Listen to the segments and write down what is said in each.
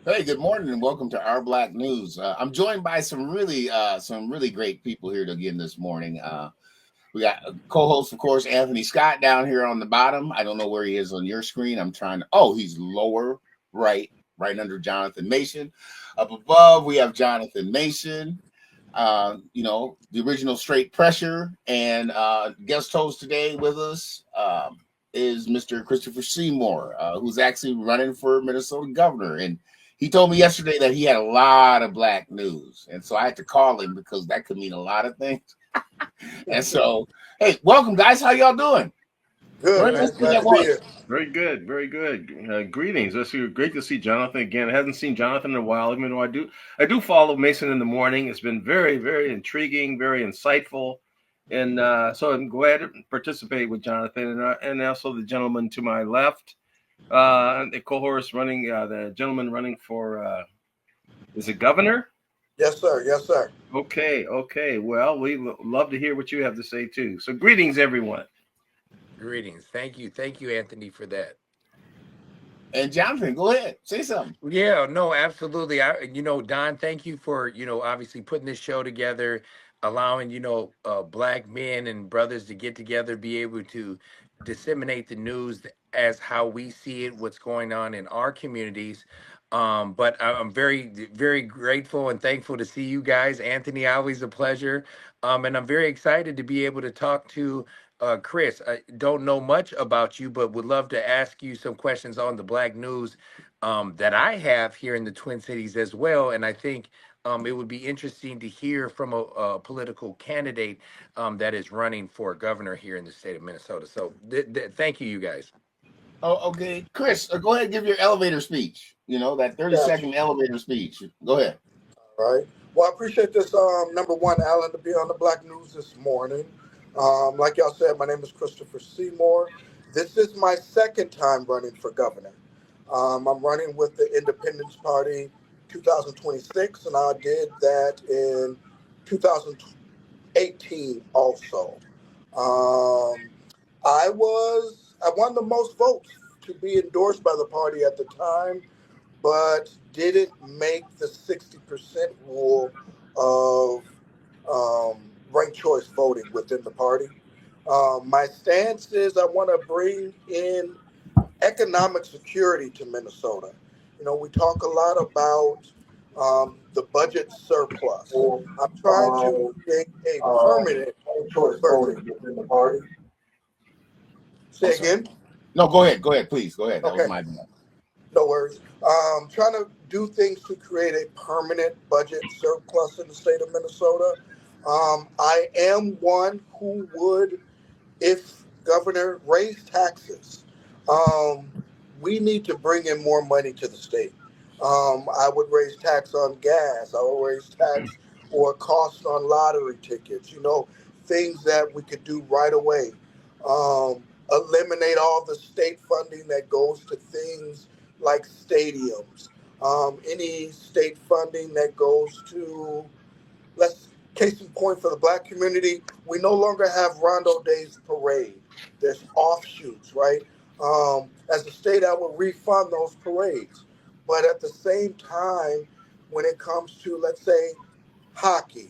Hey, good morning and welcome to Our Black News. I'm joined by some really great people here again this morning. We got a co-host, of course, Anthony Scott down here on the bottom. I don't know where he is on your screen. I'm trying to. Oh, he's lower right under Jonathan Mason. Up above, we have Jonathan Mason. The original Straight Pressure, and guest host today with us is Mr. Christopher Seymore, who's actually running for Minnesota governor. And he told me yesterday that he had a lot of black news, and so I had to call him because that could mean a lot of things. And so, hey, welcome, guys. How y'all doing? Good, man. Glad to be here. Very good, very good. Greetings. It's great to see Jonathan again. I haven't seen Jonathan in a while, even though I do follow Mason in the morning. It's been very, very intriguing, very insightful, and so I'm glad to participate with Jonathan and also the gentleman to my left, the cohorts running, the gentleman running for is it governor? Yes, sir. Yes, sir. Okay. Well, we love to hear what you have to say too. So, greetings, everyone. Greetings. Thank you, Anthony, for that. And Jonathan, go ahead, say something. Yeah, no, absolutely. Don, thank you for, obviously putting this show together, allowing, black men and brothers to get together, be able to disseminate the news as how we see it, what's going on in our communities. But I'm very, very grateful and thankful to see you guys. Anthony, always a pleasure. And I'm very excited to be able to talk to Chris. I don't know much about you, but would love to ask you some questions on the Black news that I have here in the Twin Cities as well. And I think it would be interesting to hear from a political candidate that is running for governor here in the state of Minnesota. So thank you, you guys. Oh, okay, Chris, go ahead and give your elevator speech. That 30-second elevator speech. Go ahead. All right. Well, I appreciate this. Number one, Alan, to be on the Black News this morning. Like y'all said, my name is Christopher Seymore. This is my second time running for governor. I'm running with the Independence Party 2026, and I did that in 2018 also. I won the most votes to be endorsed by the party at the time, but didn't make the 60% rule of ranked choice voting within the party. My stance is I want to bring in economic security to Minnesota. We talk a lot about the budget surplus. I'm trying to create a permanent choice voting within the party. Say again? No, go ahead, please. Go ahead. That was Okay. my bad. No worries. Trying to do things to create a permanent budget surplus in the state of Minnesota. I am one who would, if governor, raise taxes. We need to bring in more money to the state. I would raise tax on gas. I would raise tax or cost on lottery tickets. Things that we could do right away. Eliminate all the state funding that goes to things like stadiums. Any state funding that goes to, case in point for the black community, we no longer have Rondo Days Parade. There's offshoots, right? As a state, I would refund those parades. But at the same time, when it comes to, let's say, hockey,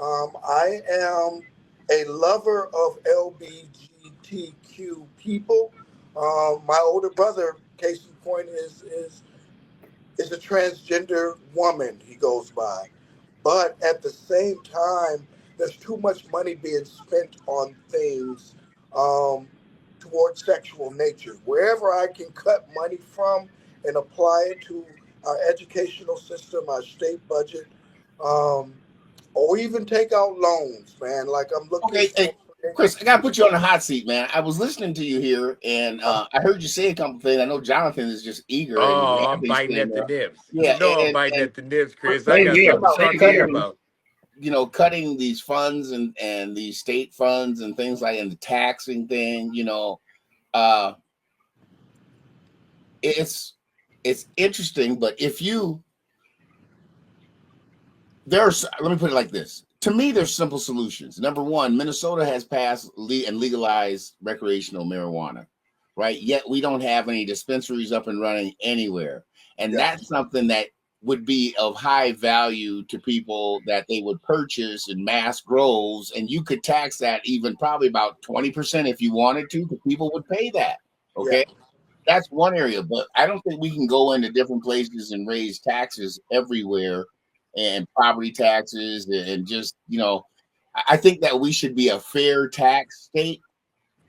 I am a lover of LGBTQ people. My older brother, case in point, is a transgender woman he goes by. But at the same time, there's too much money being spent on things towards sexual nature. Wherever I can cut money from and apply it to our educational system, our state budget, or even take out loans, man. Like I'm looking. Okay, hey, Chris, I gotta put you on the hot seat, man. I was listening to you here, and I heard you say a couple things. I know Jonathan is just eager. Oh, I'm biting at the nibs. Yeah, I'm biting at the nibs, Chris. Same I got here. something to talk Same to you here. about. Cutting these funds and these state funds and things like and the taxing thing. It's interesting, but let me put it like this. To me, there's simple solutions. Number one, Minnesota has passed and legalized recreational marijuana, right? Yet we don't have any dispensaries up and running anywhere. And Yes. that's something that would be of high value to people that they would purchase in mass groves. And you could tax that even probably about 20% if you wanted to, because people would pay that. Yeah. Okay. That's one area, but I don't think we can go into different places and raise taxes everywhere and property taxes and just, I think that we should be a fair tax state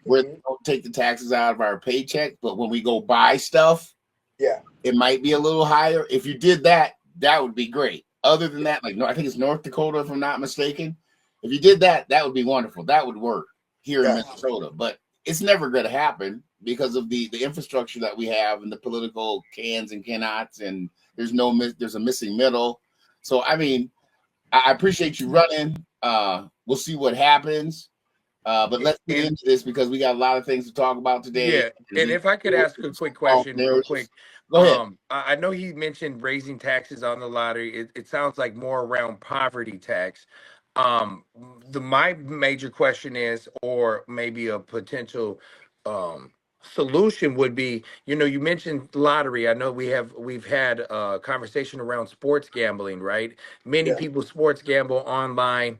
where they Hmm. don't take the taxes out of our paycheck, but when we go buy stuff, Yeah. it might be a little higher. If you did that, that would be great. Other than that, like, no, I think it's North Dakota, if I'm not mistaken. If you did that, that would be wonderful. That would work here in Yes. Minnesota, but it's never going to happen because of the infrastructure that we have and the political cans and cannots, and there's a missing middle. So I mean, I appreciate you running. We'll see what happens. But let's get And into this because we got a lot of things to talk about today. yeah, And and we if I could ask a quick false question, real quick, narratives. Go ahead. I know he mentioned raising taxes on the lottery. It sounds like more around poverty tax. My major question is, or maybe a potential solution would be, you mentioned lottery. I know we've had a conversation around sports gambling, right? Many Yeah. people sports gamble online.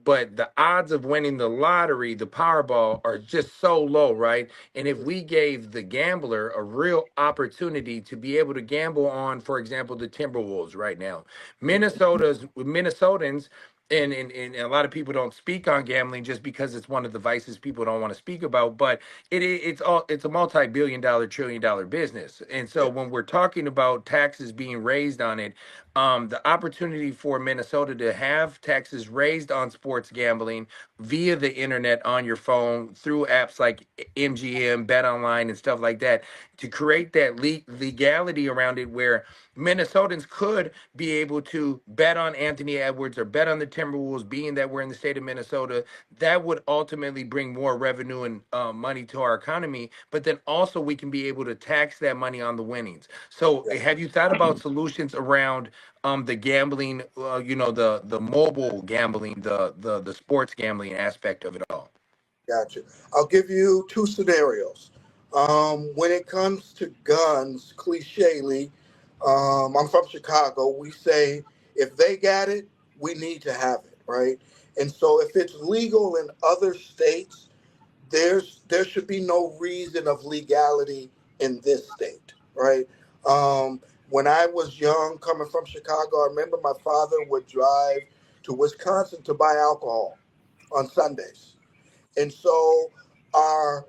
But the odds of winning the lottery, the Powerball, are just so low, right? And if we gave the gambler a real opportunity to be able to gamble on, for example, the Timberwolves right now, Minnesotans, and a lot of people don't speak on gambling just because it's one of the vices people don't want to speak about, but it's a multi-billion-dollar, trillion-dollar business. And so Yeah. when we're talking about taxes being raised on it, the opportunity for Minnesota to have taxes raised on sports gambling via the internet on your phone through apps like MGM, Bet Online, and stuff like that, to create that legality around it where Minnesotans could be able to bet on Anthony Edwards or bet on the Timberwolves, being that we're in the state of Minnesota. That would ultimately bring more revenue and money to our economy. But then also we can be able to tax that money on the winnings. So Yeah. have you thought about solutions around the gambling, the mobile gambling, the sports gambling aspect of it all? Gotcha. I'll give you two scenarios. When it comes to guns, clichely, I'm from Chicago. We say if they got it, we need to have it, right? And so if it's legal in other states, there should be no reason of legality in this state, right? When I was young, coming from Chicago, I remember my father would drive to Wisconsin to buy alcohol on Sundays, and so our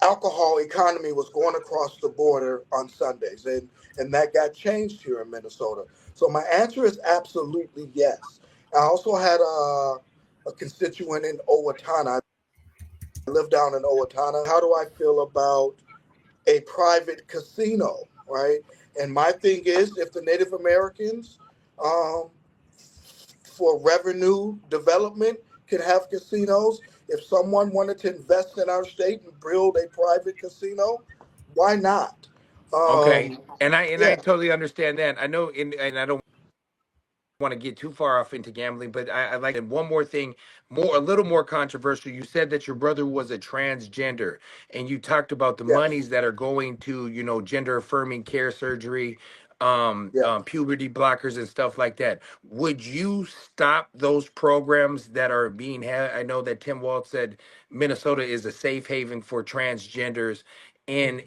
alcohol economy was going across the border on Sundays, and that got changed here in Minnesota. So my answer is absolutely yes. I also had a constituent in Owatonna. I live down in Owatonna. How do I feel about a private casino, right? And my thing is, if the Native Americans, um, for revenue development, can have casinos, if someone wanted to invest in our state and build a private casino, why not? Okay, Um, and I yeah, totally understand that. I know, and I don't want to get too far off into gambling, but I like, and one more thing, a little more controversial. You said that your brother was a transgender, and you talked about the yes, monies that are going to, gender affirming care surgery, yeah. puberty blockers and stuff like that. Would you stop those programs that are being had? I know that Tim Walz said Minnesota is a safe haven for transgenders and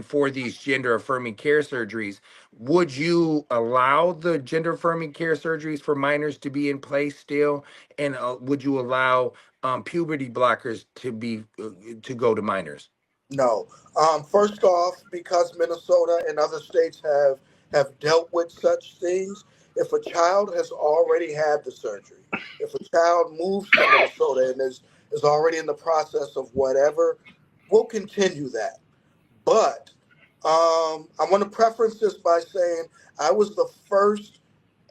for these gender affirming care surgeries. Would you allow the gender affirming care surgeries for minors to be in place still? And would you allow puberty blockers to go to minors? No. First off, because Minnesota and other states have dealt with such things, if a child has already had the surgery, if a child moves to Minnesota and is already in the process of whatever, we'll continue that. But I want to preference this by saying I was the first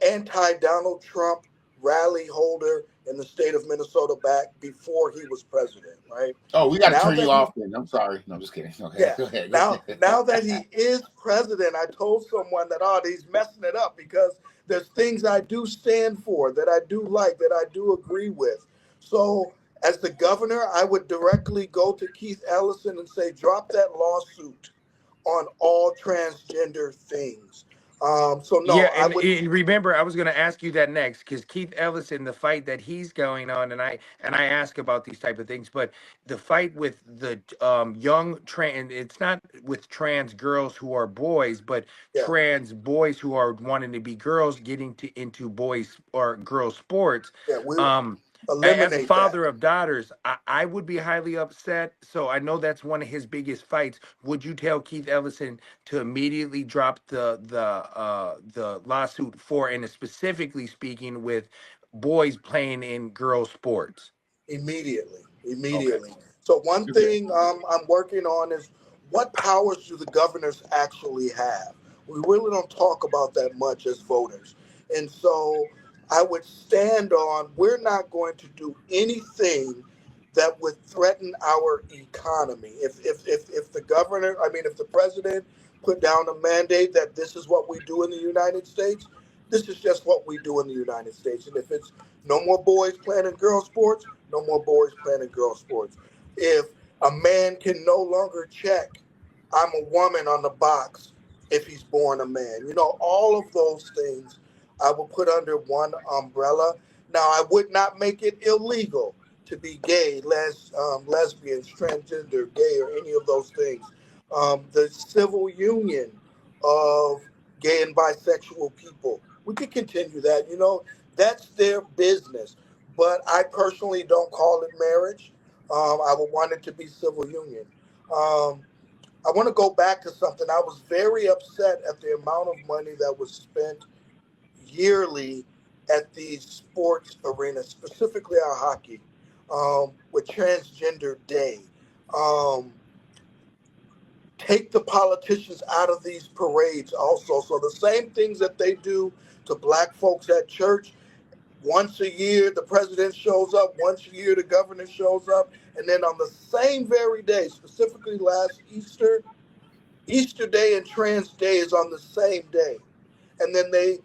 anti Donald Trump rally holder in the state of Minnesota back before he was president, right? Oh, we got to Now turn you that he off then. I'm sorry. No, I'm just kidding. Okay, yeah. go ahead. Go Now ahead. that he is president, I told someone that he's messing it up because there's things I do stand for, that I do like, that I do agree with. So as the governor, I would directly go to Keith Ellison and say, drop that lawsuit on all transgender things. So Yeah, no, I and, would. and remember, I was going to ask you that next because Keith Ellison, the fight that he's going on, and I ask about these type of things, but the fight with the young trans, it's not with trans girls who are boys, but Yeah, trans boys who are wanting to be girls, getting to into boys or girls sports. yeah, we Um, as a eliminate that father of daughters, I would be highly upset. So I know that's one of his biggest fights. Would you tell Keith Ellison to immediately drop the lawsuit for, and specifically speaking with boys playing in girls sports? immediately. Okay. Immediately. So one Okay. thing I'm working on is what powers do the governors actually have? We really don't talk about that much as voters, and so I would stand on we're not going to do anything that would threaten our economy. If the governor, I mean, if the president put down a mandate that this is what we do in the United States, this is just what we do in the United States. And if it's no more boys playing in girls sports, no more boys playing in girls sports. If a man can no longer check, I'm a woman on the box if he's born a man. You know, all of those things I will put under one umbrella. Now, I would not make it illegal to be gay, lesbians, transgender, gay, or any of those things. The civil union of gay and bisexual people, we could continue that. You know, that's their business. But I personally don't call it marriage. I would want it to be civil union. Um, I want to go back to something. I was very upset at the amount of money that was spent yearly at these sports arenas, specifically our hockey, with Transgender Day. Um, Take the politicians out of these parades also. So the same things that they do to black folks at church, once a year the president shows up, once a year the governor shows up, and then on the same very day, specifically last Easter, Easter Day and Trans Day is on the same day, and then they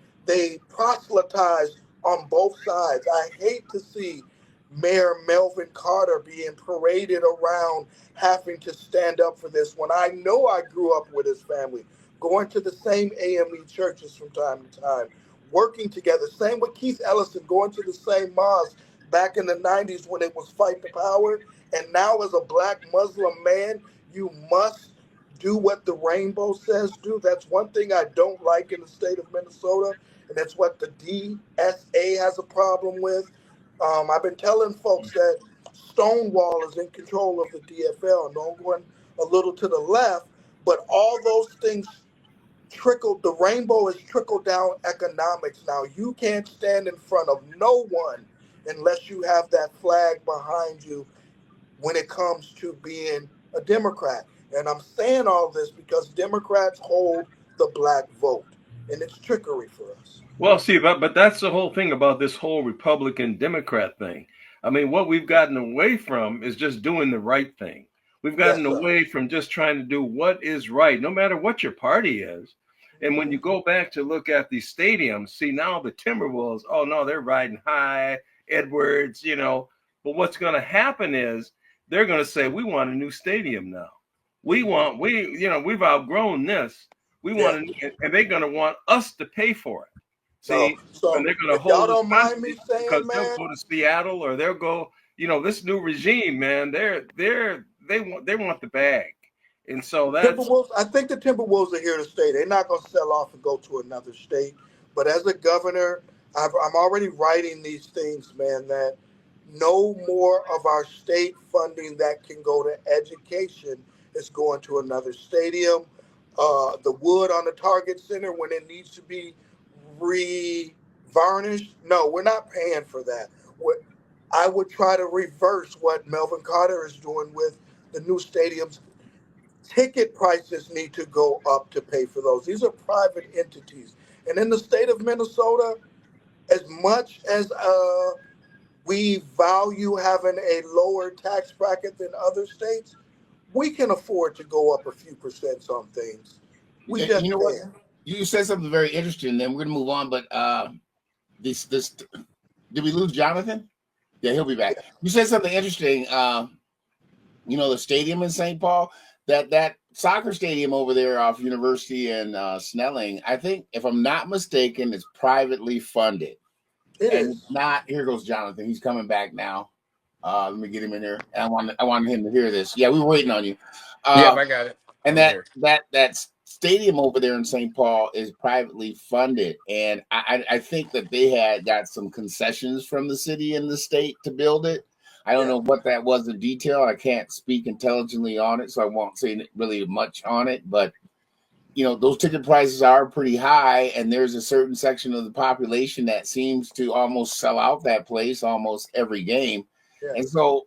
proselytize on both sides. I hate to see Mayor Melvin Carter being paraded around having to stand up for this when I know I grew up with his family, going to the same AME churches from time to time, working together. Same with Keith Ellison, going to the same mosque back in the 90s when it was Fight the Power. And now, as a black Muslim man, you must do what the rainbow says do. That's one thing I don't like in the state of Minnesota, and that's what the DSA has a problem with. I've been telling folks that Stonewall is in control of the DFL, and I'm going a little to the left, but all those things trickle. The rainbow is trickle down economics. Now you can't stand in front of no one unless you have that flag behind you when it comes to being a Democrat. And I'm saying all this because Democrats hold the black vote, and it's trickery for us. Well, see, but that's the whole thing about this whole Republican Democrat thing. I mean, what we've gotten away from is just doing the right thing. We've Yes, gotten sir. away from just trying to do what is right, no matter what your party is. And when Mm-hmm. you go back to look at these stadiums, see now the Timberwolves, oh no, they're riding high, Edwards, you know. But what's going to happen is they're going to say, we want a new stadium now. We've outgrown this. We Yeah. want to, and they're going to want us to pay for it. No. See, and So they're going to if y'all hold us don't mind me hostage because saying, they'll man, go to Seattle or they'll go. You know, this new regime, man, they want the bag, and so that's Timberwolves, I think the Timberwolves are here to stay. They're not going to sell off and go to another state. But as a governor, I'm already writing these things, man, that no more of our state funding that can go to education is going to another stadium. The wood on the Target Center, when it needs to be re-varnished, no, we're not paying for that. I would try to reverse what Melvin Carter is doing with the new stadiums. Ticket prices need to go up to pay for those. These are private entities. And in the state of Minnesota, as much as we value having a lower tax bracket than other states, we can afford to go up a few percent on things. We You just know what? can. You said something very interesting. Then we're gonna move on. But this did we lose Jonathan? Yeah, he'll be back. You said something interesting. You know, the stadium in St. Paul. That soccer stadium over there off University and Snelling, I think, if I'm not mistaken, is privately funded. It And it's is. not. Here goes Jonathan. He's coming back now. Let me get him in here. I wanted him to hear this. Yeah, we were waiting on you. Yep, Uh, I got it. and I'm here. that stadium over there in St. Paul is privately funded, and I think that they had got some concessions from the city and the state to build it. I don't Yeah. know what that was in detail. I can't speak intelligently on it, so I won't say really much on it. But those ticket prices are pretty high, and there's a certain section of the population that seems to almost sell out that place almost every game. Yeah. And so,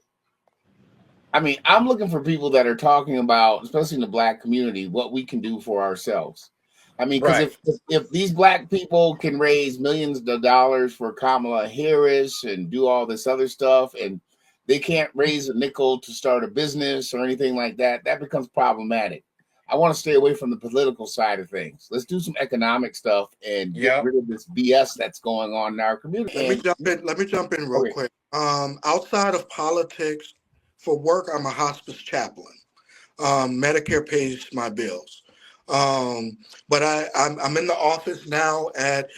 I mean, I'm looking for people that are talking about, especially in the black community, what we can do for ourselves. I mean, because Right. if these black people can raise millions of dollars for Kamala Harris and do all this other stuff, and they can't raise a nickel to start a business or anything like that, that becomes problematic. I want to stay away from the political side of things. Let's do some economic stuff and get Yep. rid of this BS that's going on in our community. Let me And jump in. Let me jump in real okay, quick. Outside of politics, for work, I'm a hospice chaplain. Medicare pays my bills. But I'm in the office now at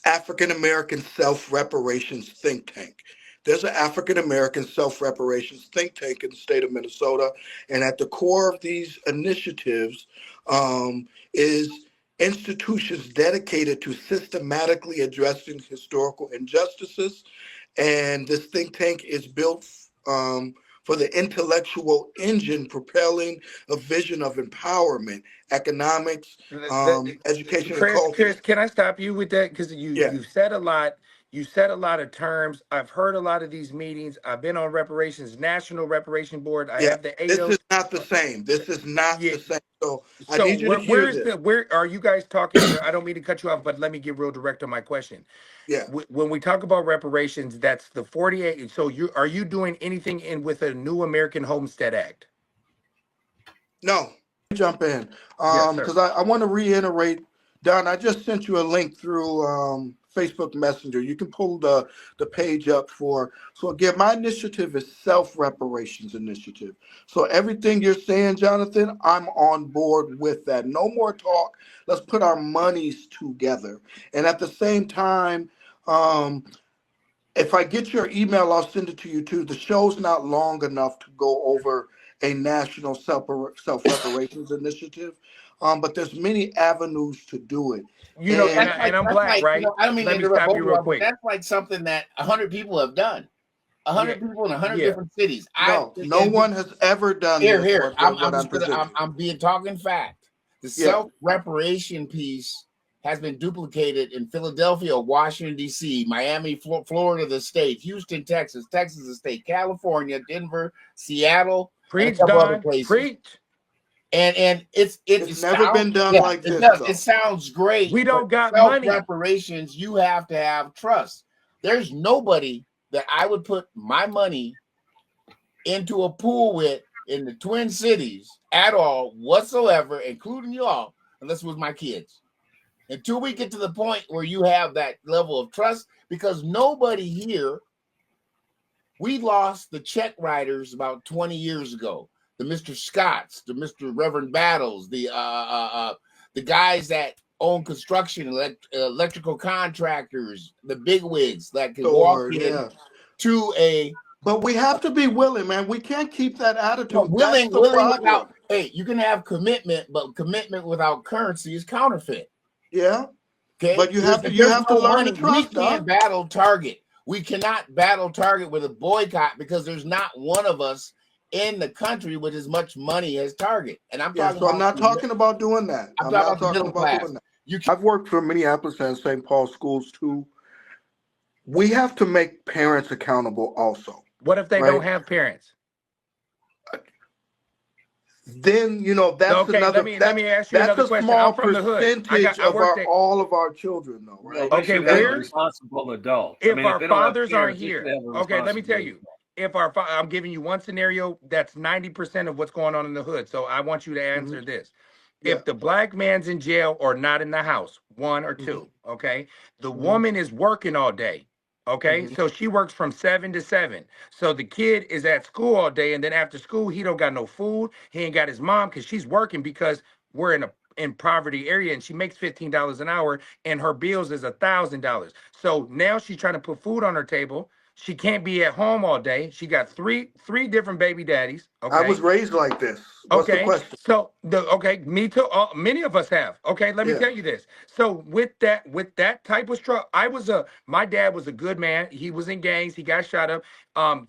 African American Self Reparations Think Tank. There's an African American Self Reparations Think Tank in the state of Minnesota, and at the core of these initiatives is institutions dedicated to systematically addressing historical injustices. And this think tank is built for the intellectual engine propelling a vision of empowerment, economics, education, and culture. Chris, can I stop you with that? Because Yeah. you said a lot. You said a lot of terms. I've heard a lot of these meetings. I've been on reparations, National Reparation Board. I Yeah, have the this is AOs. not the same. This is not Yeah. the same. So I So need you to hear where's this. where are you guys talking? I don't mean to cut you off, but let me get real direct on my question. Yeah. When we talk about reparations, that's the 48. So are you doing anything in with a new American Homestead Act? No. Jump in. Yes, sir. Because I want to reiterate, Don, I just sent you a link through Facebook Messenger. You can pull the page up for. So again, my initiative is self-reparations initiative. So everything you're saying, Jonathan, I'm on board with that. No more talk. Let's put our monies together. And at the same time, if I get your email, I'll send it to you too. The show's not long enough to go over a national self reparations initiative, but there's many avenues to do it. And And I'm black, right? I don't mean to Let me interrupt stop both you of real y'all, but quick. that's like something that 100 people have done. Yeah, 100 people in 100 yeah. different cities. no, no one has ever done this. Here. What I'm presenting. I'm being talking fact. The Yeah, self reparation piece has been duplicated in Philadelphia, Washington D.C., Miami, Florida, the state, Houston, Texas, Texas, the state, California, Denver, Seattle, and a Preach, couple other Don. places. Preach. And it it's never been done like it this does. though. It sounds great, We but don't got self money. reparations, you have to have trust. There's nobody that I would put my money into a pool with in the Twin Cities at all whatsoever, including y'all, unless it was my kids. Until we get to the point where you have that level of trust, because nobody here, we lost the check writers about 20 years ago. The Mr. Scotts, the Mr. Reverend Battles, the guys that own construction, electrical contractors, the bigwigs that can walk Lord, in yeah. to a But we have to be willing, man. We can't keep that attitude. That's willing the without. problem. Hey, you can have commitment, but commitment without currency is counterfeit. Yeah. Okay, But you have to if there's learn no money, to we trust, can't Doc. battle Target. We cannot battle Target with a boycott because there's not one of us in the country with as much money as Target. And I'm Yeah, talking so I'm about not talking about doing that. I'm I'm talking not about the talking middle about class. doing that. You can, I've worked for Minneapolis and St. Paul schools too. We have to make parents accountable also, What if they right? don't have parents? Then that's Okay, another let me ask you that's another a question. small I'm from the hood. percentage I of worked at all of our children though, Well, right? they okay, should have a where responsible adult. I if mean, if our they don't have fathers aren't parents, they should here. have a Okay, let me tell responsible you. adult. If I'm giving you one scenario that's 90% of what's going on in the hood. So I want you to Hmm. answer this. Yeah. If the black man's in jail or not in the house, one or Hmm. two, okay? The Hmm. woman is working all day. Okay, Hmm. so she works from 7 to 7. So the kid is at school all day, and then after school, he don't got no food. He ain't got his mom because she's working because we're in poverty area, and she makes $15 an hour, and her bills is $1,000. So now she's trying to put food on her table. She can't be at home all day. She got three different baby daddies. I was Okay, raised like this. What's the okay, question? so me too. Many of us have. Okay, let me Yeah. tell you this. So with that type of struggle, my dad was a good man. He was in gangs. He got shot up.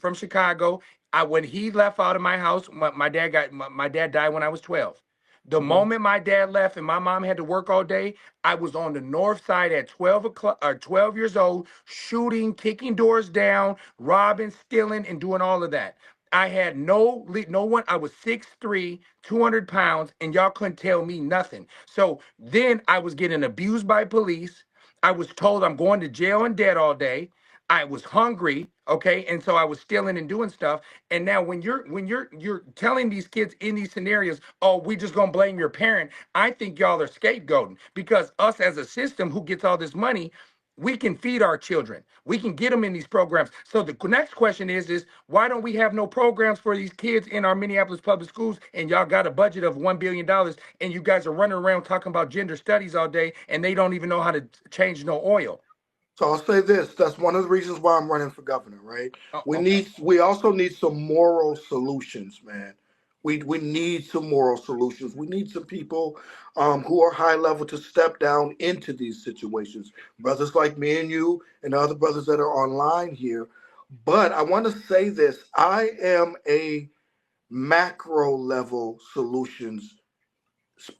From Chicago. When he left out of my house, my dad died when I was 12. The Hmm. moment my dad left and my mom had to work all day, I was on the north side at 12 o'clock or 12 years old, shooting, kicking doors down, robbing, stealing, and doing all of that. I had no one. I was 6'3", 200 pounds, and y'all couldn't tell me nothing. So then I was getting abused by police. I was told I'm going to jail and dead all day. I was hungry, okay, and so I was stealing and doing stuff. And now when you're telling these kids in these scenarios, oh, we just gonna blame your parent. I think y'all are scapegoating because us as a system who gets all this money, we can feed our children. We can get them in these programs. So the next question is why don't we have no programs for these kids in our Minneapolis public schools? And y'all got a budget of $1 billion, and you guys are running around talking about gender studies all day, and they don't even know how to change no oil. So I'll say this. That's one of the reasons why I'm running for governor, right? Oh, okay. We also need some moral solutions, man. We need some moral solutions. We need some people who are high level to step down into these situations. Brothers like me and you and other brothers that are online here. But I want to say this. I am a macro level solutions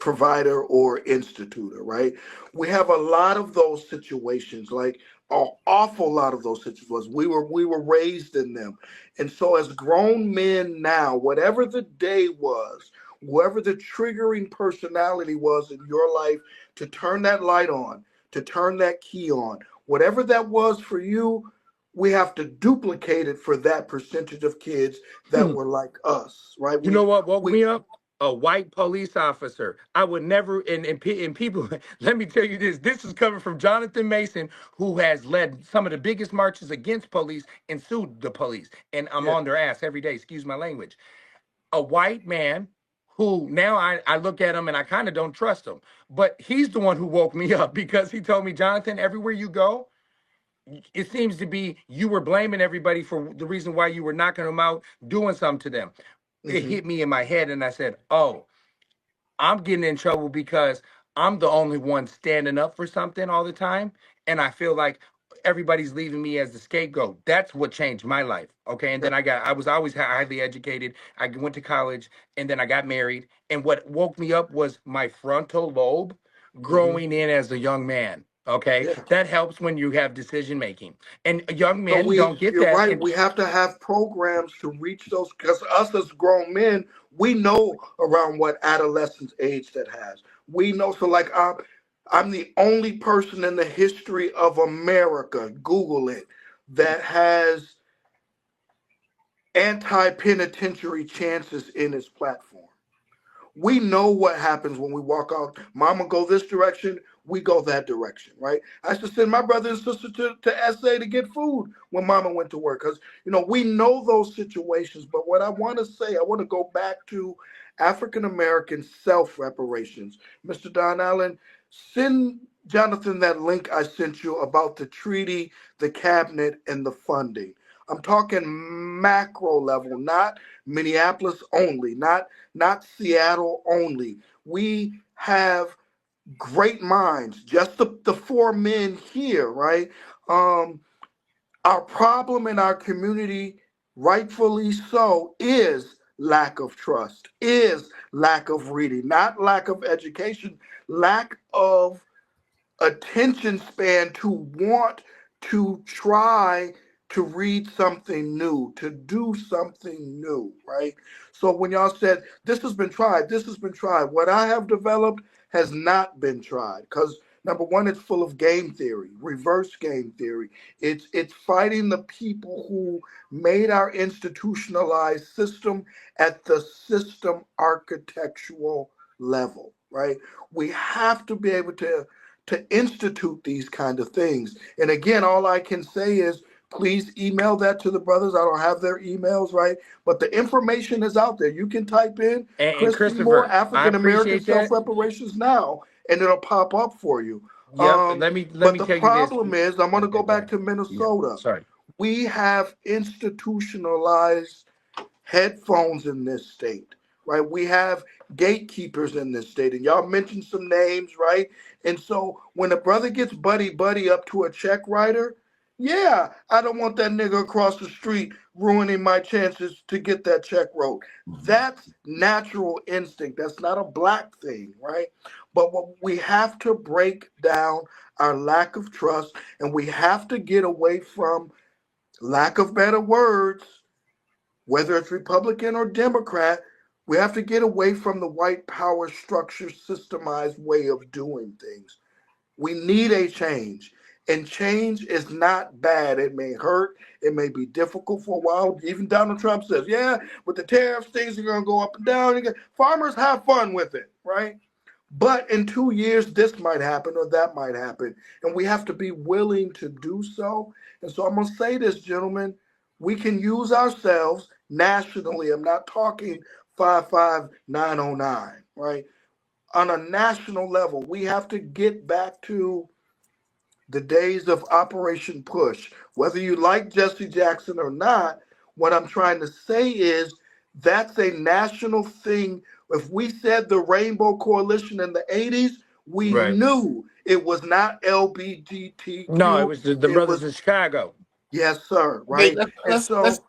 provider or institutor, right? We have a lot of those situations, like an awful lot of those situations. We were raised in them. And so as grown men now, whatever the day was, whoever the triggering personality was in your life to turn that light on, to turn that key on, whatever that was for you, we have to duplicate it for that percentage of kids that were like us, right? You know what woke We me up? A white police officer. I would never, and people, let me tell you this. This is coming from Jonathan Mason, who has led some of the biggest marches against police and sued the police. And I'm yeah. on their ass every day, excuse my language. A white man who now I look at him and I kind of don't trust him. But he's the one who woke me up because he told me, Jonathan, everywhere you go, it seems to be you were blaming everybody for the reason why you were knocking them out, doing something to them. It Hmm. hit me in my head and I said, oh, I'm getting in trouble because I'm the only one standing up for something all the time. And I feel like everybody's leaving me as the scapegoat. That's what changed my life. Okay. And then I was always highly educated. I went to college and then I got married. And what woke me up was my frontal lobe Hmm. growing in as a young man. Okay. Yeah. That helps when you have decision making. And young So men don't get you're that. right. And We have to have programs to reach those because us as grown men, we know around what adolescence age that has. We know. So like I'm the only person in the history of America, Google it, that has anti-penitentiary chances in its platform. We know what happens when we walk out. Mama go this direction, we go that direction, right? I used to send my brother and sister to SA to get food when mama went to work because, we know those situations. But what I want to say, I want to go back to African American self reparations. Mr. Don Allen, send Jonathan that link I sent you about the treaty, the cabinet, and the funding. I'm talking macro level, not Minneapolis only, not Seattle only. We have great minds, just the four men here, right? Um, our problem in our community, rightfully so, is lack of trust, is lack of reading, not lack of education, lack of attention span to want to try to read something new, to do something new, right? So when y'all said this has been tried, this has been tried, what I have developed has not been tried because number one, it's full of game theory, reverse game theory. It's fighting the people who made our institutionalized system at the system architectural level, right? We have to be able to institute these kind of things. And again, all I can say is please email that to the brothers. I don't have their emails, right? But the information is out there. You can type in And Chris Seymore, Christopher, I African American appreciate that. self-reparations now, and it'll pop up for you. Yep. Let But me the tell you this. problem is, I'm going to Okay, go go back ahead. to Yeah. Minnesota. Sorry. We have institutionalized headphones in this state, right? We have gatekeepers in this state, and y'all mentioned some names, right? And so when a brother gets buddy up to a check writer, yeah, I don't want that nigga across the street ruining my chances to get that check wrote. That's natural instinct. That's not a black thing, right? But what we have to break down our lack of trust, and we have to get away from, lack of better words, whether it's Republican or Democrat, we have to get away from the white power structure systemized way of doing things. We need a change. And change is not bad. It may hurt. It may be difficult for a while. Even Donald Trump says, yeah, with the tariffs, things are going to go up and down. Farmers have fun with it, right? But in 2 years, this might happen or that might happen. And we have to be willing to do so. And so I'm going to say this, gentlemen. We can use ourselves nationally. I'm not talking 55909, right? On a national level, we have to get back to the days of Operation Push. Whether you like Jesse Jackson or not, what I'm trying to say is that's a national thing. If we said the Rainbow Coalition in the 80s, we Right. knew it was not No, it LBGTQ. was the It brothers was, in Chicago. yes, sir, Okay, right? And let's so,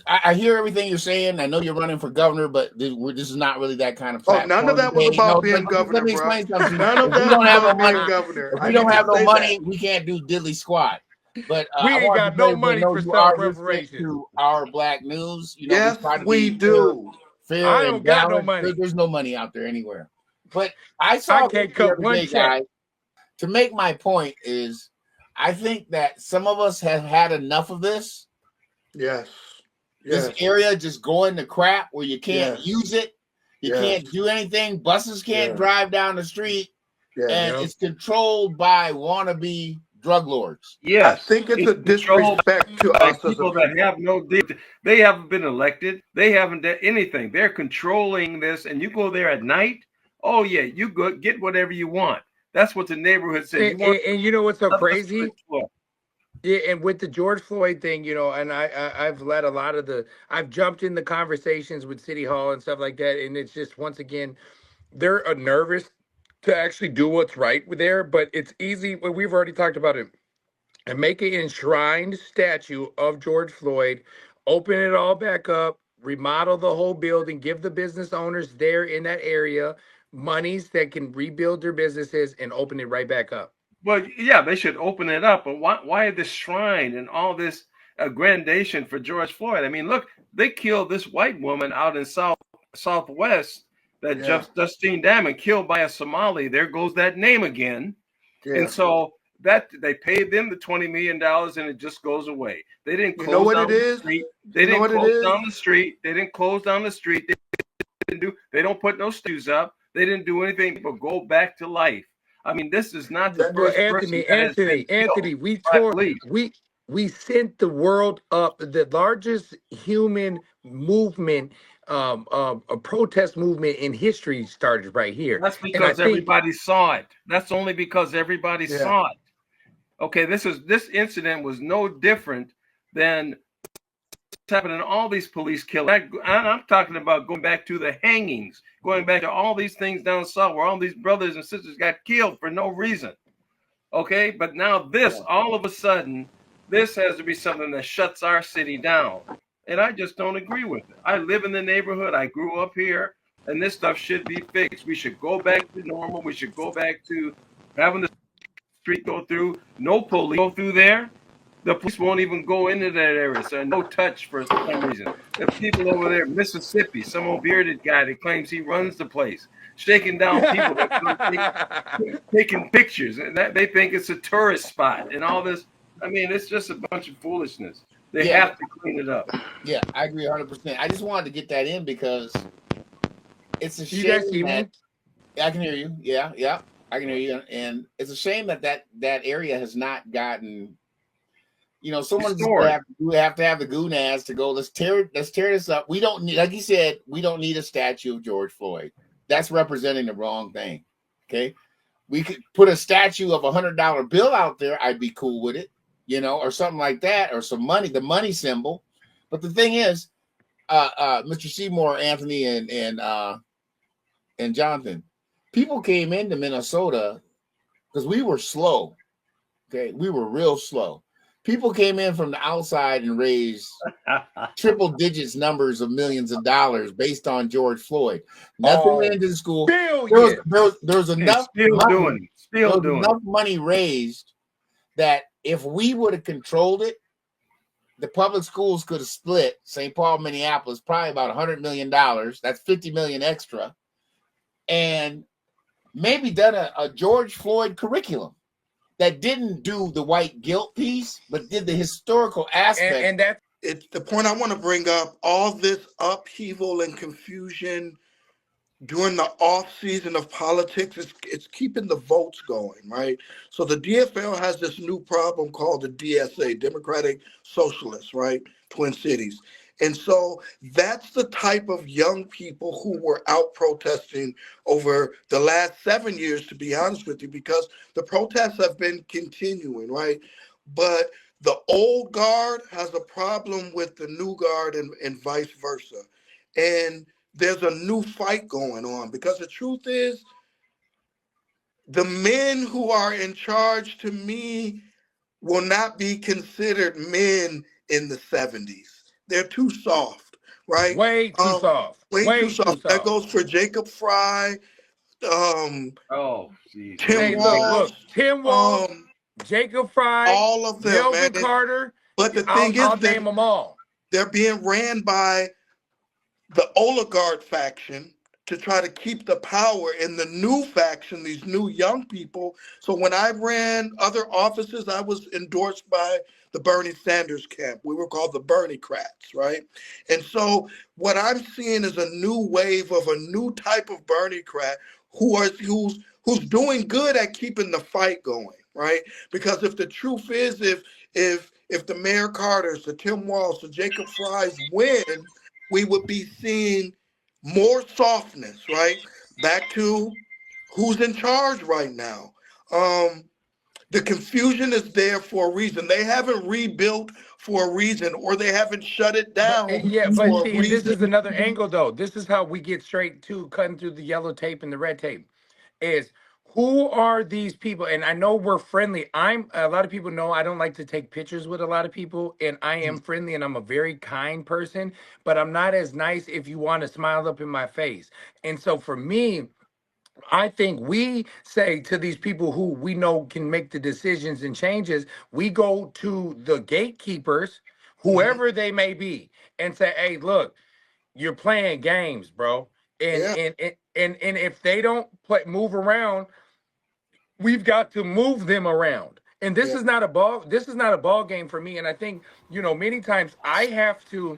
I hear everything you're saying. I know you're running for governor, but this is not really that kind of oh, none of platform that was today. No, about but being let governor, me bro. explain something to you. None of If we that don't was have no about being money, governor. if I we need don't to have no say that. money, we can't do diddly squat. But We I ain't wanted to got tell no everybody, money know for you are listening self-reparations. to Our Black News. You know, we Yes, try to we be fair, do. fair I and don't got no balanced. money. There's no money out there anywhere. But I I saw this can't the cut other one day, check. guys. To make my point is, I think that some of us have had enough of this. Yes. This Yes. area just going to crap where you can't Yes. use it. You Yes. can't do anything. Buses can't Yes. drive down the street. Yes. And Yep. it's controlled by wannabe drug lords. I Yes, think it's it's a controlled disrespect to by us as a people that people. have no deal. They haven't been elected. They haven't done anything. They're controlling this, and you go there at night. Oh yeah, you go get whatever you want. That's what the neighborhood says. You want And you know what's so stuff that's crazy? for. Yeah, and with the George Floyd thing, you know, and I've led a lot of I've jumped in the conversations with City Hall and stuff like that, and it's just once again they're nervous to actually do what's right there, but it's easy. Well, we've already talked about it. And make an enshrined statue of George Floyd, open it all back up, remodel the whole building, give the business owners there in that area monies that can rebuild their businesses and open it right back up. Well, yeah, they should open it up. But why this shrine and all this aggradation for George Floyd? I mean, look, they killed this white woman out in Southwest, that Yeah. Justine Damon, killed by a Somali. There goes that name again. Yeah. And so that they paid them the $20 million, and it just goes away. They didn't You know close what down it the is? street. They You know didn't what it close is? down the street. They didn't close down the street. They don't put no statues up. They didn't do anything but go back to life. I mean, this is not the Well, first person that has been killed Anthony, by police. we sent the world up. The largest human movement, a protest movement in history started right here. That's And I because think everybody saw it. That's only because everybody Yeah. saw it. Okay, this incident was no different than happening. All these police killings. I'm talking about going back to the hangings, going back to all these things down south where all these brothers and sisters got killed for no reason. Okay, but now this, all of a sudden, this has to be something that shuts our city down. And I just don't agree with it. I live in the neighborhood. I grew up here, and this stuff should be fixed. We should go back to normal. We should go back to having the street go through, no police go through there. The police won't even go into that area, so no touch for some reason. The people over there, Mississippi, some old bearded guy that claims he runs the place, shaking down people that come taking pictures, and that they think it's a tourist spot and all this. I mean, it's just a bunch of foolishness. They Yeah. have to clean it up. Yeah, I agree 100%. I just wanted to get that in because it's a you guys see shame me. that I can hear you. Yeah, yeah. I can hear you, and it's a shame that that area has not gotten. Someone's Restored. we have to have the goonads to go. Let's tear this up. We don't need, like you said, we don't need a statue of George Floyd. That's representing the wrong thing. Okay, we could put a statue of $100 bill out there. I'd be cool with it, or something like that, or some money, the money symbol. But the thing is, Mr. Seymore, Anthony, and Jonathan, people came into Minnesota because we were slow. Okay, we were real slow. People came in from the outside and raised triple digits numbers of millions of dollars based on George Floyd. Nothing went into the school. Billion. There was enough money raised that if we would have controlled it, the public schools could have split St. Paul, Minneapolis, probably about $100 million. That's $50 million extra, and maybe done a George Floyd curriculum that didn't do the white guilt piece, but did the historical aspect. And that's It's the point I want to bring up. All this upheaval and confusion during the off season of politics, it's keeping the votes going, right? So the DFL has this new problem called the DSA, Democratic Socialists, right? Twin Cities. And so that's the type of young people who were out protesting over the last 7 years, to be honest with you, because the protests have been continuing, right? But the old guard has a problem with the new guard and vice versa. And there's a new fight going on because the truth is, the men who are in charge, to me, will not be considered men in the 70s. They're too soft, right? way too soft. Way too soft. That goes for Jacob Fry, Oh, geez. Tim Walz, Tim Walz, Jacob Fry, all of them, Melvin man. Carter. But the thing I'll is name them all. They're being ran by the oligarch faction to try to keep the power in the new faction, these new young people. So when I ran other offices, I was endorsed by the Bernie Sanders camp. We were called the Bernie Crats, right? And so what I'm seeing is a new wave of a new type of Bernie Crat who's doing good at keeping the fight going, right? Because if the truth is, if the Mayor Carters, the Tim Walz, the Jacob Fry's win, we would be seeing more softness, right? Back to who's in charge right now. The confusion is there for a reason. They haven't rebuilt for a reason, or they haven't shut it down. But see, this is another angle, though. This is how we get straight to cutting through the yellow tape and the red tape. Is who are these people? And I know we're friendly. A lot of people know I don't like to take pictures with a lot of people, and I am friendly and I'm a very kind person, but I'm not as nice if you want to smile up in my face. And so for me, I think we say to these people who we know can make the decisions and changes, we go to the gatekeepers, whoever they may be, and say, hey, look, you're playing games, bro. And if they don't move around, we've got to move them around. And this is not a ball game for me. And I think, many times I have to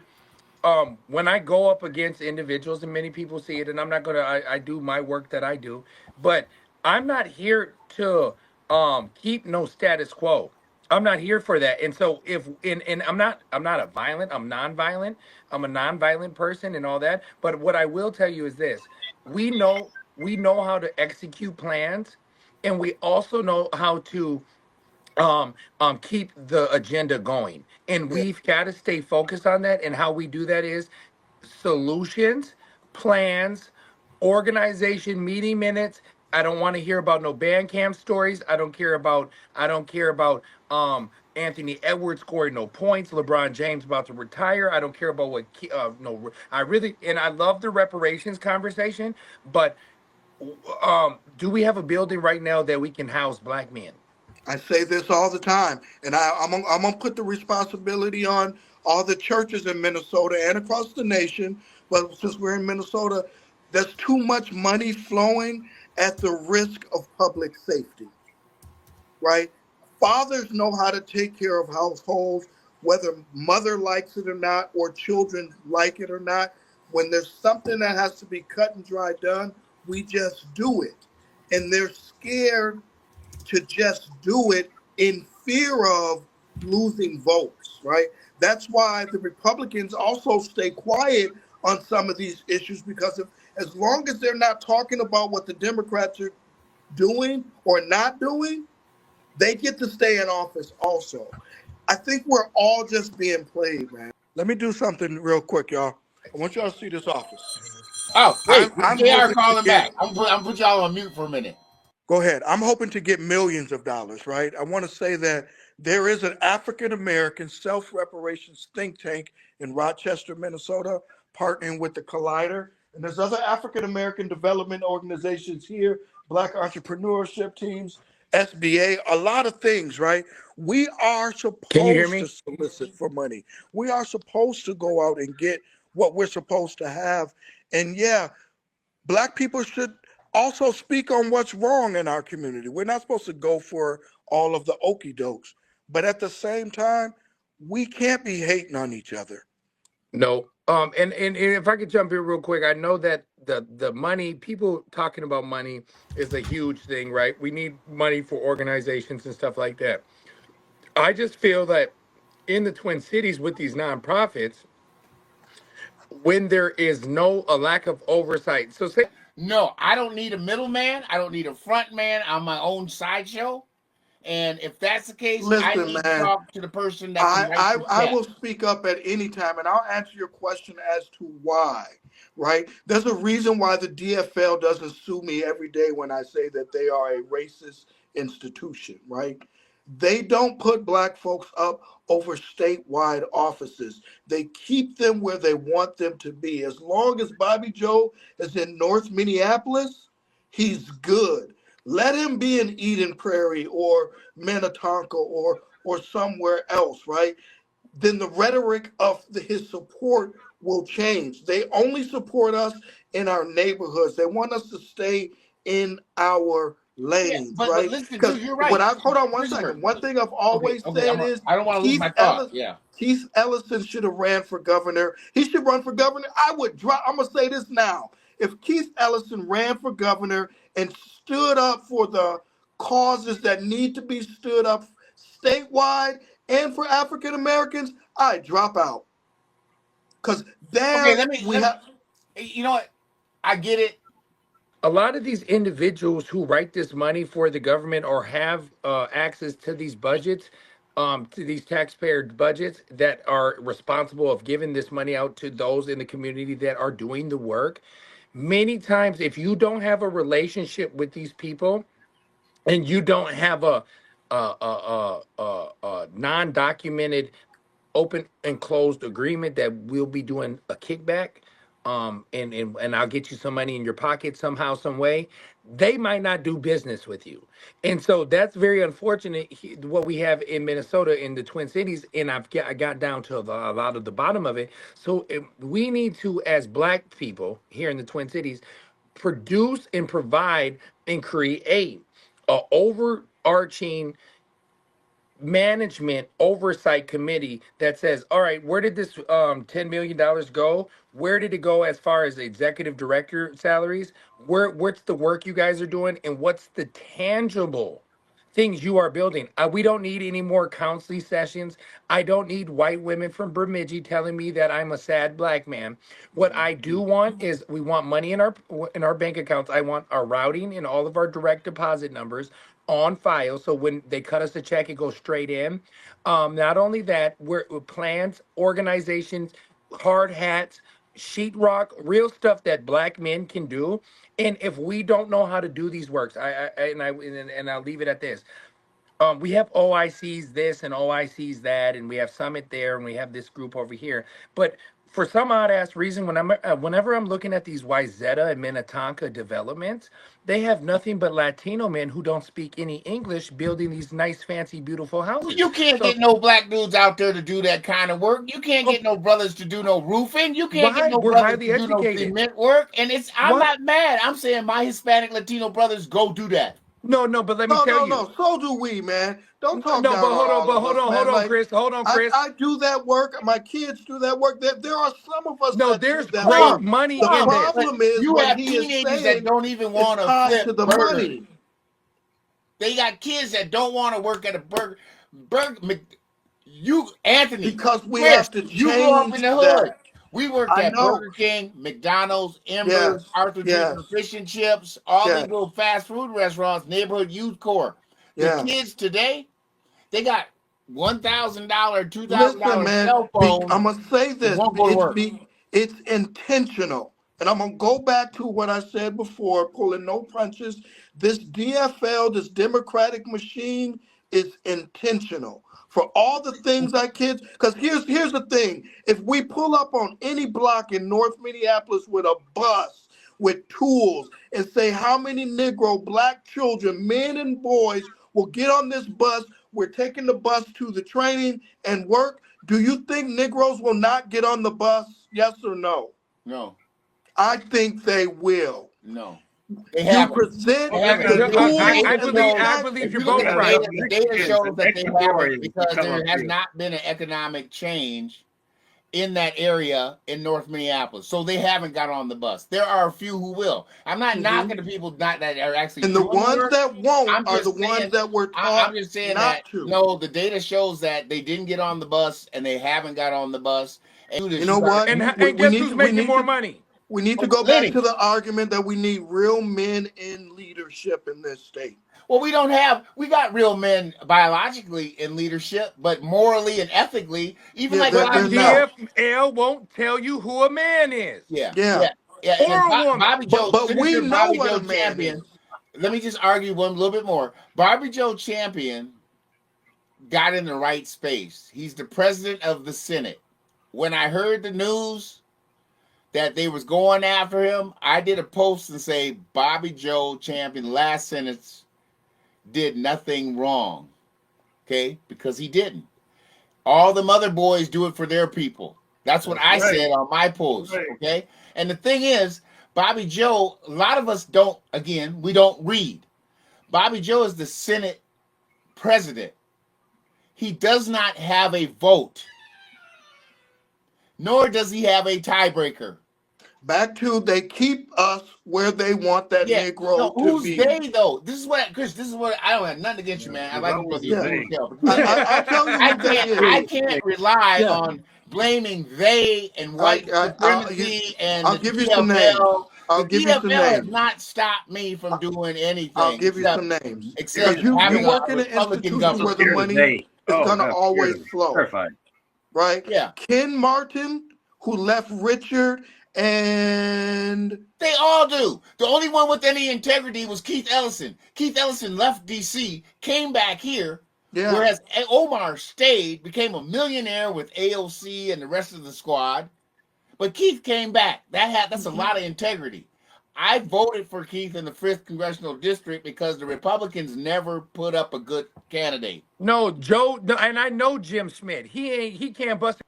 when I go up against individuals, and many people see it, and I'm not gonna I do my work that I do, but I'm not here to keep no status quo. I'm not here for that. And so and I'm not I'm nonviolent. I'm a nonviolent person and all that. But what I will tell you is this: we know how to execute plans, and we also know how to keep the agenda going, and we've got to stay focused on that. And how we do that is solutions, plans, organization, meeting minutes. I don't want to hear about no band camp stories. I don't care about Anthony Edwards scoring no points, LeBron James about to retire. I don't care about no, I really, and I love the reparations conversation, but do we have a building right now that we can house black men? I say this all the time, and I'm gonna put the responsibility on all the churches in Minnesota and across the nation. But since we're in Minnesota, there's too much money flowing at the risk of public safety, right? Fathers know how to take care of households, whether mother likes it or not, or children like it or not. When there's something that has to be cut and dry done, we just do it. and they're scared to just do it in fear of losing votes, right? That's why the Republicans also stay quiet on some of these issues because if, as long as they're not talking about what the Democrats are doing or not doing, they get to stay in office also. I think we're all just being played, man. Let me do something real quick, y'all. I want y'all to see this office. Oh, wait, I'm JR hoping to calling get back. I'm put y'all on mute for a minute. Go ahead. I'm hoping to get millions of dollars, right? I want to say that there is an African American self reparations think tank in Rochester, Minnesota, partnering with the Collider. And there's other African American development organizations here, Black entrepreneurship teams, SBA, a lot of things, right? We are Can you hear supposed to me? solicit for money. We are supposed to go out and get what we're supposed to have. And yeah, Black people should also speak on what's wrong in our community. We're not supposed to go for all of the okey dokes, but at the same time, we can't be hating on each other. No. And if I could jump in real quick, I know that the money, people talking about money is a huge thing, right? We need money for organizations and stuff like that. I just feel that in the Twin Cities with these nonprofits, when there is no a lack of oversight. So say No, I don't need a middleman. I don't need a front man. I'm my own sideshow. And if that's the case, I Listen, need to man, talk to the person that can write the I check. will speak up at any time and I'll answer your question as to why, right? There's a reason why the DFL doesn't sue me every day when I say that they are a racist institution, right? They don't put black folks up over statewide offices. They keep them where they want them to be. As long as Bobby Joe is in North Minneapolis, he's good. Let him be in Eden Prairie or Minnetonka or somewhere else, right? Then the rhetoric of his support will change. They only support us in our neighborhoods. They want us to stay in our Yeah, lanes, but right? listen too. Because You're what right, I hold on one Christopher. second. One thing I've Okay, always okay. said is I don't want to lose my thought. Yeah. Keith Ellison should have ran for governor. He should run for governor. I would drop. I'm gonna say this now. If Keith Ellison ran for governor and stood up for the causes that need to be stood up statewide and for African Americans, I drop out because Okay. there we Let me. have. You know what? I get it. a lot of these individuals who write this money for the government or have access to these budgets, to these taxpayer budgets that are responsible of giving this money out to those in the community that are doing the work. Many times, if you don't have a relationship with these people and you don't have a non-documented open and closed agreement that we'll be doing a kickback, and I'll get you some money in your pocket somehow, some way, they might not do business with you. And so that's very unfortunate what we have in Minnesota in the Twin Cities, and I got down to a lot of the bottom of it. So we need to, as black people here in the Twin Cities, produce and provide and create a overarching management oversight committee that says, all right, where did this $10 million go? Where did it go as far as executive director salaries? What's the work you guys are doing, and what's the tangible things you are building? We don't need any more counseling sessions. I don't need white women from Bemidji telling me that I'm a sad black man. What I do want is we want money in our bank accounts. I want our routing and all of our direct deposit numbers on file, so when they cut us a check, it goes straight in. Not only that, we're plans, organizations, hard hats, sheetrock, real stuff that black men can do. And if we don't know how to do these works, and I'll leave it at this. We have OICs this and OICs that, and we have Summit there, and we have this group over here. But for some odd ass reason, whenever I'm looking at these Wyzetta and Minnetonka developments, they have nothing but Latino men who don't speak any English building these nice, fancy, beautiful Well, houses. you can't So get no black dudes out there to do that kind of work. You can't oh, get no brothers to do no roofing. You can't get why? no We're brothers highly to do no educated. cement work. And I'm Why? not mad. I'm saying my Hispanic Latino brothers go do that. No, but let me tell you. So do we, man. Don't talk No, down but on all of us, hold man. on, Like Chris. Hold on, Chris. I do that work. My kids do that work. There are some of us No, that do there's that great work. No, money The in no, this. but problem is you what have he is teenagers that saying don't even is want to tied flip to the burgers. money. They got kids that don't want to work at a burger. You, Anthony, Because we Chris, have to you grew up in change the hood. that. We worked I at know. Burger King, McDonald's, Embers, Yes. Arthur Yes. Treacher Fish and Chips, all these Yes. little fast food restaurants, neighborhood youth corps. The Yes. kids today, they got $1,000, Listen, $2,000 man. cell phones I'm gonna say and this. won't go to work. It's intentional, and I'm gonna go back to what I said before. Pulling no punches. This DFL, this Democratic machine, is intentional for all the things our kids. Because here's the thing: if we pull up on any block in North Minneapolis with a bus with tools and say how many Negro black children, men and boys, will get on this bus. We're taking the bus to the training and work. Do you think Negroes will not get on the bus? Yes or no? No, I think they will. no. They You haven't. present They Well, they're haven't. gonna the No, lose The tools I data to the believe shows, I tax. believe if you're you look both at they're the gonna right. lose data, the data Mexicans shows and that they haven't Ecuadorians to because come up there has here. not been an economic change in that area in North Minneapolis. So they haven't got on the bus. There are a few who will. I'm not Mhm. knocking the people not that are actually And the doing the ones work. that won't I'm are the just ones saying that were I'm taught just saying that not to. no, the data shows that they didn't get on the bus and they haven't got on the bus. And do You this, know you got what? you And guess who's We making need more to money? go back Lenny. to the argument that we need real men in leadership in this state. Well, we got real men biologically in leadership, but morally and ethically, even Yeah, like But the they're Bobby Joe. not. DFL won't tell you who a man is Yeah, Yeah. yeah, yeah. And or a woman. Bobby Joe, But we Senator know Bobby what Joe a man is. Champion. Let me just argue one little bit more. Bobby Joe Champion got in the right space. He's the president of the Senate. When I heard the news that they was going after him, I did a post and say Bobby Joe Champion last sentence did nothing wrong. Okay? Because he didn't. All the other boys do it for their people. That's what That's I right. said on my That's post. right. Okay? And the thing is, Bobby Joe, a lot of us don't, again, we don't read. Bobby Joe is the Senate president. He does not have a vote, nor does he have a tiebreaker. Back to they keep us where they want that Yeah. No, Negro to who's be. they though? This is what Chris. This is what I don't have nothing against you, man. I There's like you, always brother. a You're Yeah. cool as they. hell. But the thing is, I'll tell you who they I is. can't rely Yeah. on blaming they and white supremacy and I'll the give you some names. DFL. The I'll give you some DFL has names. not stopped me from doing I'll anything give you some names Here's because except the you having they. work a in an Republican institution So where government. the here's money they. is Oh, gonna God, I'm scared. always I'm flow, terrified. right? Yeah. Ken Martin, who left Richard, and They all do. The only one with any integrity was Keith Ellison. Keith Ellison left DC, came back here, yeah, whereas Omar stayed, became a millionaire with AOC and the rest of the squad. But Keith came back. That's a mhm. lot of integrity. I voted for Keith in the 5th congressional district because the Republicans never put up a good candidate. No, Joe, no, and I know Jim Smith. He can't bust.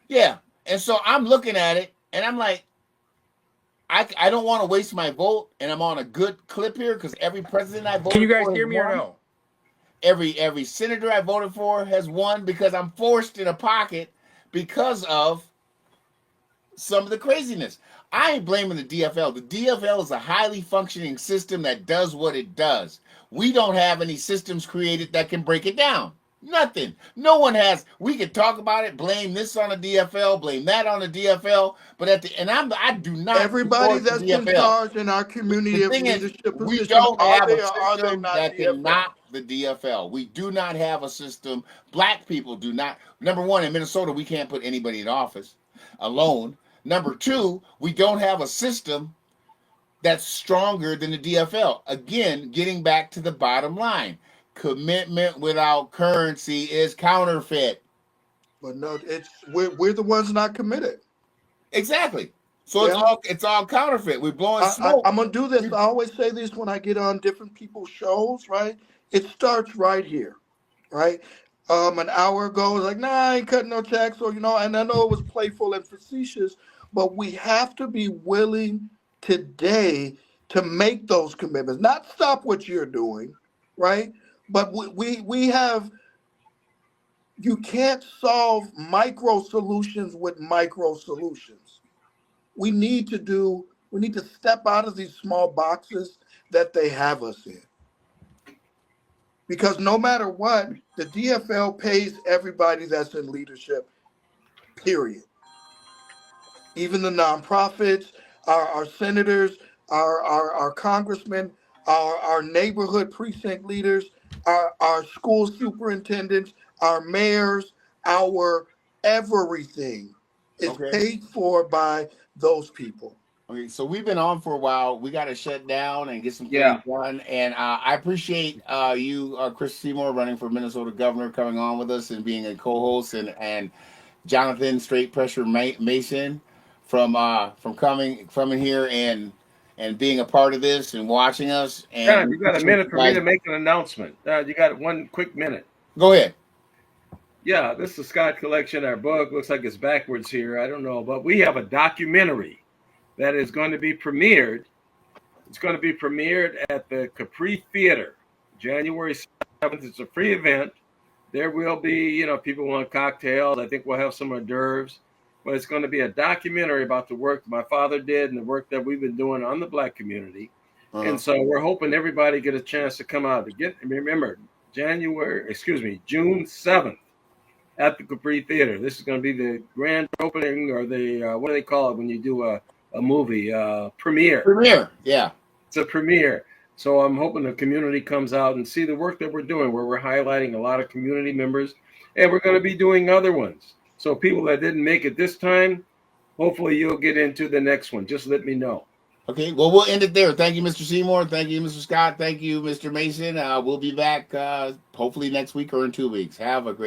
Yeah. And so I'm looking at it and I'm like, I don't want to waste my vote, and I'm on a good clip here because every president I Can you voted guys for has hear me or won. no? Every senator I voted for has won because I'm forced in a pocket because of some of the craziness. I ain't blaming the DFL. The DFL is a highly functioning system that does what it does. We don't have any systems created that can break it down. Nothing. No one has. We could talk about it, blame this on the DFL, blame that on the DFL, but I do not Everybody endorse the that's in DFL. charge in our The community of thing is, leadership we positions, don't are have a they or are they system not that can DFL? knock the DFL. We do not have a system. Black people do not. Number one, in Minnesota, we can't put anybody in office alone. Number two, we don't have a system that's stronger than the DFL. Again, getting back to the bottom line, commitment without currency is counterfeit. But no, we're the ones not committed. Exactly. So Yeah. it's all counterfeit. We're blowing smoke. I'm gonna do this. I always say this when I get on different people's shows, right? It starts right here, right? An hour ago, it was like, nah, I ain't cutting no checks, or and I know it was playful and facetious, but we have to be willing today to make those commitments, not stop what you're doing, right? But we have, you can't solve micro solutions with micro solutions. We need to step out of these small boxes that they have us in. Because no matter what, the DFL pays everybody that's in leadership, period. Even the nonprofits, our senators, our congressmen, our neighborhood precinct leaders, our school superintendents, our mayors, our everything is Okay. paid for by those people. Okay, so we've been on for a while. We got to shut down and get some Yeah. things done. And I appreciate you, Chris Seymore, running for Minnesota governor, coming on with us and being a co-host, and Jonathan Straight Pressure Mason from coming here and being a part of this and watching us. And John, we you got a appreciate minute you for me guys. to make an announcement. You got 1 quick minute. Go ahead. Yeah, this is the Scott Collection. Our book looks like it's backwards here. I don't know, but we have a documentary that is going to be premiered. It's going to be premiered at the Capri Theater, January 7th. It's a free event. There will be, people want cocktails. I think we'll have some hors d'oeuvres. But it's going to be a documentary about the work that my father did and the work that we've been doing on the Black community. Uh-huh. And so we're hoping everybody get a chance to come out. Remember, June 7th at the Capri Theater. This is going to be the grand opening, or the, what do they call it when you do a movie? Premiere. Premiere, yeah. It's a premiere. So I'm hoping the community comes out and see the work that we're doing, where we're highlighting a lot of community members, and we're going to be doing other ones. So people that didn't make it this time, hopefully you'll get into the next one. Just let me know. Okay, well, we'll end it there. Thank you, Mr. Seymore. Thank you, Mr. Scott. Thank you, Mr. Mason. We'll be back hopefully next week or in 2 weeks. Have a great